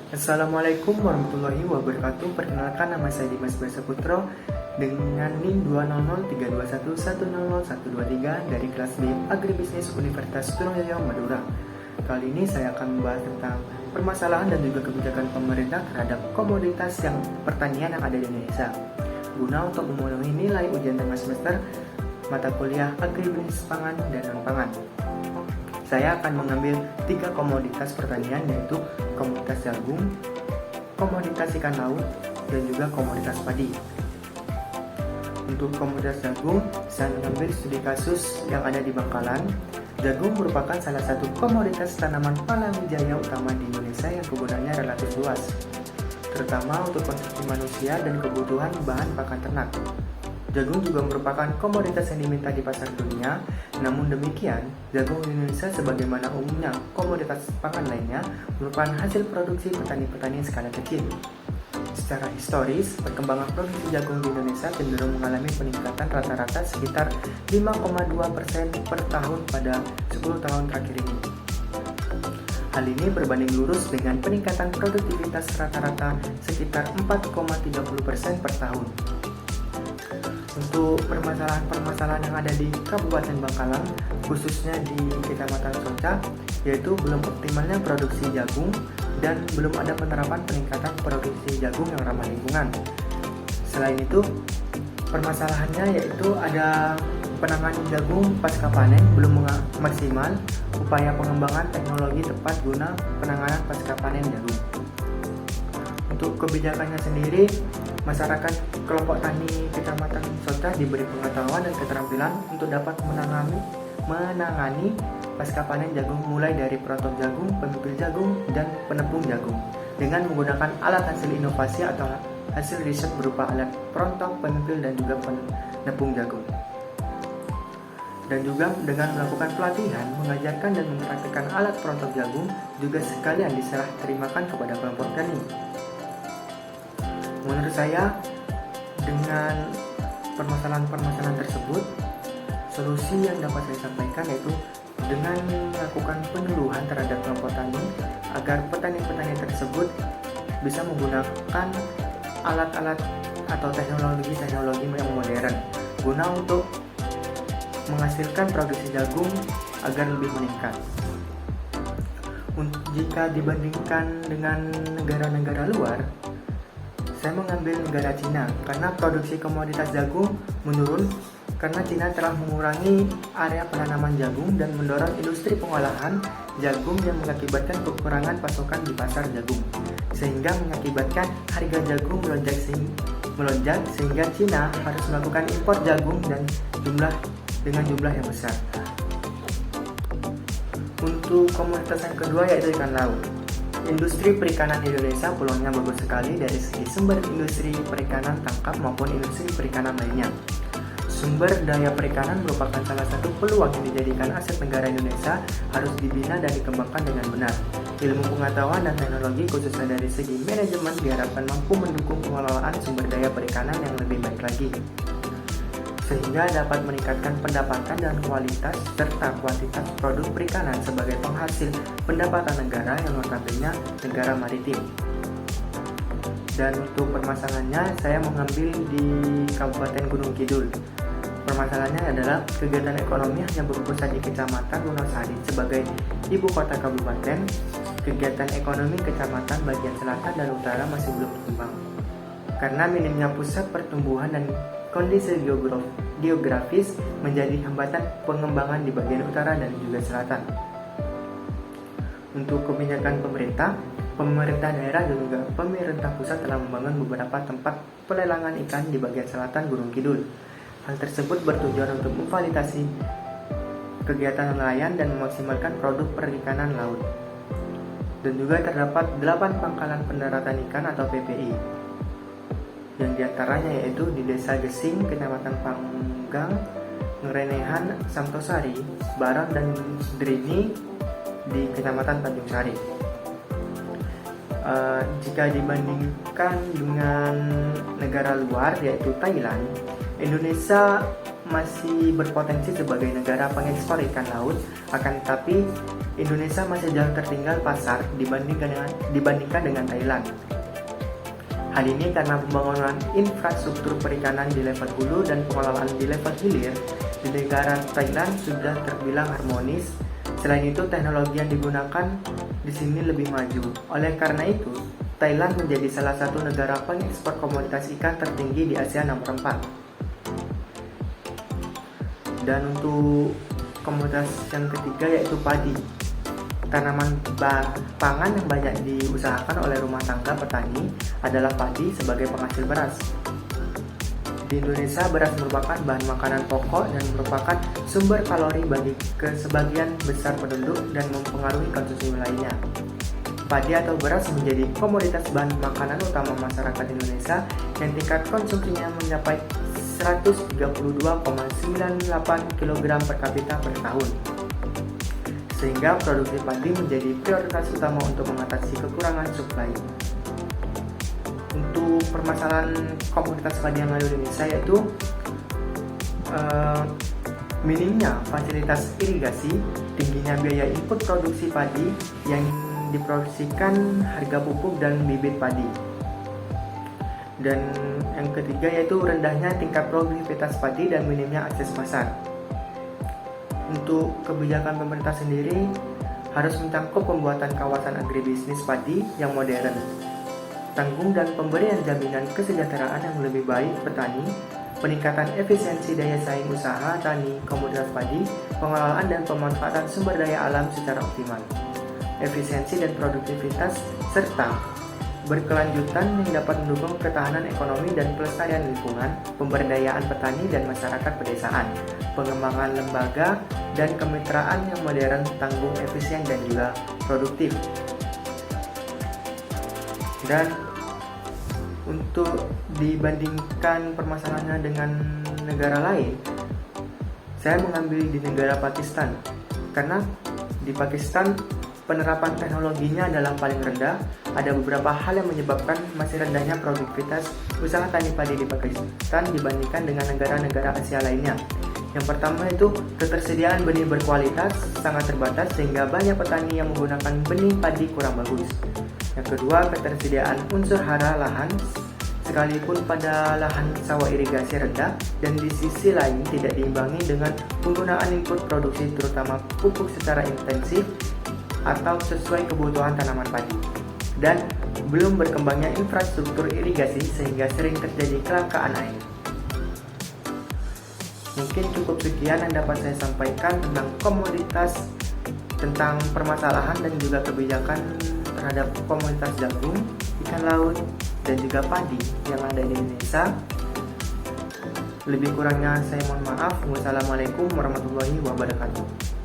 Assalamualaikum warahmatullahi wabarakatuh. Perkenalkan, nama saya Dimas Basa Putro dengan NIM 2003211000123 dari kelas B Agribisnis Universitas Trunojoyo Madura. Kali ini saya akan membahas tentang permasalahan dan juga kebijakan pemerintah terhadap komoditas pertanian yang ada di Indonesia, guna untuk memenuhi nilai ujian tengah semester mata kuliah agribisnis pangan dan non-pangan. Saya akan mengambil 3 komoditas pertanian, yaitu komoditas jagung, komoditas ikan laut, dan juga komoditas padi. Untuk komoditas jagung, saya mengambil studi kasus yang ada di Bangkalan. Jagung merupakan salah satu komoditas tanaman palawija utama di Indonesia yang kegunaannya relatif luas, terutama untuk konsumsi manusia dan kebutuhan bahan pakan ternak. Jagung juga merupakan komoditas yang diminta di pasar dunia. Namun demikian, jagung di Indonesia sebagaimana umumnya komoditas pakan lainnya merupakan hasil produksi petani-petani skala kecil. Secara historis, perkembangan produksi jagung di Indonesia cenderung mengalami peningkatan rata-rata sekitar 5,2% per tahun pada 10 tahun terakhir ini. Hal ini berbanding lurus dengan peningkatan produktivitas rata-rata sekitar 4,30% per tahun. Untuk permasalahan-permasalahan yang ada di Kabupaten Bangkalan, khususnya di Kecamatan Soca, yaitu belum optimalnya produksi jagung dan belum ada penerapan peningkatan produksi jagung yang ramah lingkungan. Selain itu, permasalahannya yaitu ada penanganan jagung pasca panen belum maksimal, upaya pengembangan teknologi tepat guna penanganan pasca panen jagung. Untuk kebijakannya sendiri, masyarakat kelompok tani Kecamatan Soca diberi pengetahuan dan keterampilan untuk dapat menangani pasca panen jagung, mulai dari perotok jagung, pemipil jagung, dan penepung jagung dengan menggunakan alat hasil inovasi atau hasil riset berupa alat perontok, pemipil, dan juga penepung jagung. Dan juga dengan melakukan pelatihan, mengajarkan dan mempraktikkan alat perontok jagung juga sekalian diserah terimakan kepada kelompok tani. Menurut saya, dengan permasalahan-permasalahan tersebut, solusi yang dapat saya sampaikan yaitu dengan melakukan penyuluhan terhadap kelompok tani agar petani-petani tersebut bisa menggunakan alat-alat atau teknologi-teknologi yang modern guna untuk menghasilkan produksi jagung agar lebih meningkat. Jika dibandingkan dengan negara-negara luar, saya mengambil negara Cina karena produksi komoditas jagung menurun karena Cina telah mengurangi area penanaman jagung dan mendorong industri pengolahan jagung yang mengakibatkan kekurangan pasokan di pasar jagung, sehingga mengakibatkan harga jagung melonjak sehingga Cina harus melakukan impor jagung dengan jumlah yang besar. Untuk komoditas yang kedua yaitu ikan laut. Industri perikanan Indonesia peluangnya bagus sekali dari segi sumber industri perikanan tangkap maupun industri perikanan lainnya. Sumber daya perikanan merupakan salah satu peluang yang dijadikan aset negara Indonesia, harus dibina dan dikembangkan dengan benar. Ilmu pengetahuan dan teknologi khususnya dari segi manajemen diharapkan mampu mendukung pengelolaan sumber daya perikanan yang lebih baik lagi, sehingga dapat meningkatkan pendapatan dan kualitas serta kuantitas produk perikanan sebagai penghasil pendapatan negara yang notabene negara maritim. Dan untuk permasalahannya, saya mengambil di Kabupaten Gunung Kidul. Permasalahannya adalah kegiatan ekonomi hanya berpusat di Kecamatan Wonosari sebagai ibu kota kabupaten. Kegiatan ekonomi kecamatan bagian selatan dan utara masih belum berkembang karena minimnya pusat pertumbuhan dan kondisi geografis menjadi hambatan pengembangan di bagian utara dan juga selatan. Untuk kebijakan pemerintah daerah dan juga pemerintah pusat telah membangun beberapa tempat pelelangan ikan di bagian selatan Gunung Kidul. Hal tersebut bertujuan untuk memfasilitasi kegiatan nelayan dan memaksimalkan produk perikanan laut. Dan juga terdapat 8 pangkalan pendaratan ikan atau PPI, yang diantaranya yaitu di Desa Gesing, Kecamatan Panggang, Ngerenehan, Samtosari, Barang, dan Drini di Kecamatan Tanjung Sari. Jika dibandingkan dengan negara luar yaitu Thailand, Indonesia masih berpotensi sebagai negara pengekspor ikan laut, akan tetapi Indonesia masih jauh tertinggal pasar dibandingkan dengan Thailand. Hal ini karena pembangunan infrastruktur perikanan di level hulu dan pengelolaan di level hilir di negara Thailand sudah terbilang harmonis. Selain itu, teknologi yang digunakan di sini lebih maju. Oleh karena itu, Thailand menjadi salah satu negara pengekspor komoditas ikan tertinggi di Asia nomor 4. Dan untuk komoditas yang ketiga yaitu padi. Tanaman pangan yang banyak diusahakan oleh rumah tangga petani adalah padi sebagai penghasil beras. Di Indonesia, beras merupakan bahan makanan pokok dan merupakan sumber kalori bagi sebagian besar penduduk dan mempengaruhi konsumsi lainnya. Padi atau beras menjadi komoditas bahan makanan utama masyarakat Indonesia yang tingkat konsumsinya mencapai 132,98 kg per kapita per tahun. Sehingga produksi padi menjadi prioritas utama untuk mengatasi kekurangan suplai. Untuk permasalahan komoditas padi yang ada di Indonesia yaitu minimnya fasilitas irigasi, tingginya biaya input produksi padi yang diproduksikan harga pupuk dan bibit padi. Dan yang ketiga yaitu rendahnya tingkat produktivitas padi dan minimnya akses pasar. Untuk kebijakan pemerintah sendiri harus mencangkup pembuatan kawasan agribisnis padi yang modern, tanggung dan pemberian jaminan kesejahteraan yang lebih baik petani, peningkatan efisiensi daya saing usaha tani komoditas padi, pengelolaan dan pemanfaatan sumber daya alam secara optimal, efisiensi dan produktivitas, serta berkelanjutan yang dapat mendukung ketahanan ekonomi dan pelestarian lingkungan, pemberdayaan petani dan masyarakat pedesaan, pengembangan lembaga dan kemitraan yang modern, tanggung, efisien dan juga produktif. Dan untuk dibandingkan permasalahannya dengan negara lain, saya mengambil di negara Pakistan karena di Pakistan penerapan teknologinya adalah paling rendah. Ada beberapa hal yang menyebabkan masih rendahnya produktivitas usaha tani padi di Pakistan dibandingkan dengan negara-negara Asia lainnya. Yang pertama itu ketersediaan benih berkualitas sangat terbatas sehingga banyak petani yang menggunakan benih padi kurang bagus. Yang kedua, ketersediaan unsur hara lahan sekalipun pada lahan sawah irigasi rendah dan di sisi lain tidak diimbangi dengan penggunaan input produksi terutama pupuk secara intensif atau sesuai kebutuhan tanaman padi, dan belum berkembangnya infrastruktur irigasi sehingga sering terjadi kelangkaan air. Mungkin cukup sekian yang dapat saya sampaikan tentang komoditas, tentang permasalahan dan juga kebijakan terhadap komoditas jagung, ikan laut, dan juga padi yang ada di Indonesia. Lebih kurangnya saya mohon maaf. Wassalamualaikum warahmatullahi wabarakatuh.